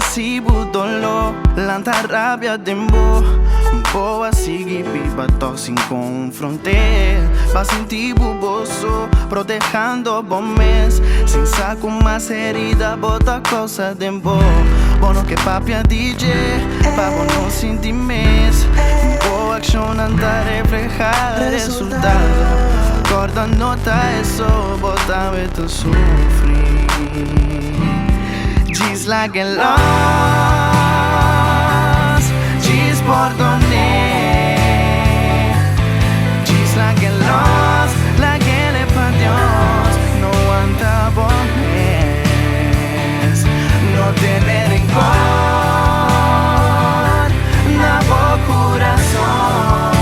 si budolo, lanta rabia dembo. Boa sigue pipa sin confrontar. Va sentir buboso, protegendo bombes. Sin saco más herida, bota cosa dembo. Bono que papia DJ, pavo no sentir mes. Boa action anda reflejar resultado. Corda nota eso, bota veto sufrir. Diz like a loss, diz por donde. Diz like a loss, like ele pa Dios. No aguanta bombes, no tener rencor, na bo corazón.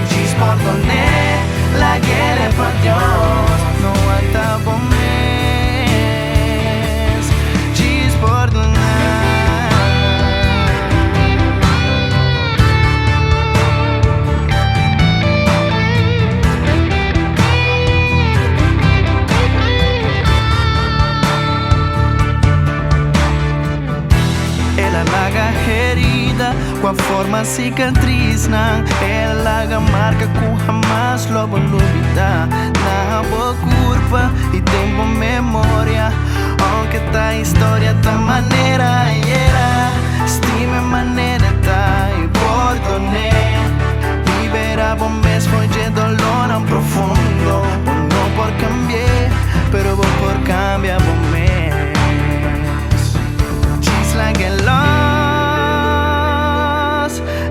Diz por donde, like ele pa Dios. No aguanta bombes. Com a forma cicatriz ela marca com jamais logo olvidar. Na boa culpa e tempo memória. Aunque tá história tá maneira era. Estima maneira tá e perdone. Libera bombes foi de dolor tão profundo. Não por cambiar, pero vou por cambiar bombes. Just like a love.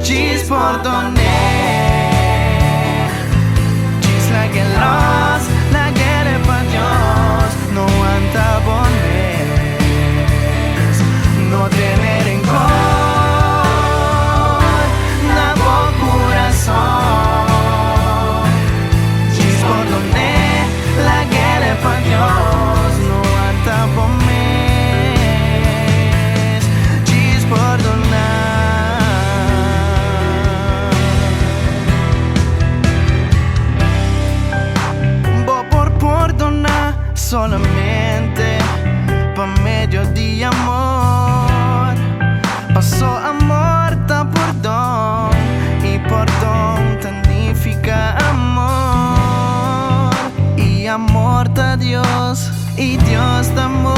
Diz por donde. Diz like a loss, like ele pa Dios. No aguanta bombes, no tener rencor, na bo corazón. Diz por donde, like ele pa Dios. No aguanta bombes, diz por donde. Solamente pa medio de amor. Pasó amor, ta perdón. Y perdón significa amor. Y amor ta Dios. Y Dios ta amor.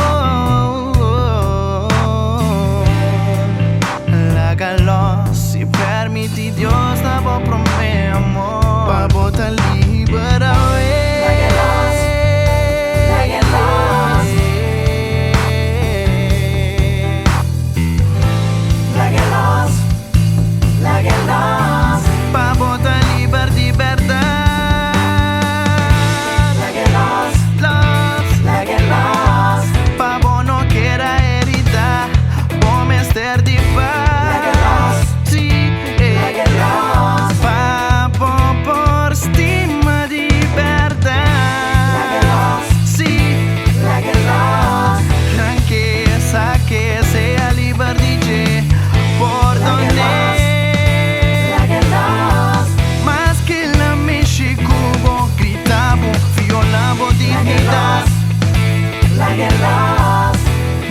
Lágalo si permite Dios ta bo pro me amor. Pa bota libera.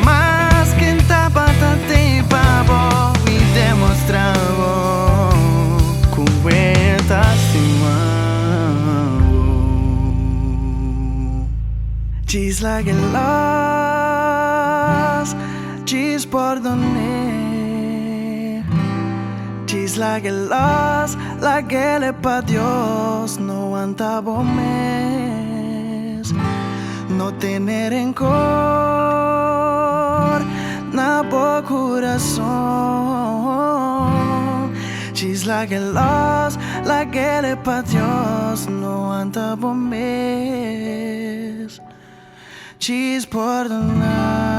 Mas quem tá batendo pavo e demonstrava com esta estimão. Diz like a loss, diz por donde. Diz like a loss, like ele pa Dios. No aguanta bombes, no tener rencor, na bo corazón. She's like a loss, like ele pa Dios. No aguanta bombes, she's por donar.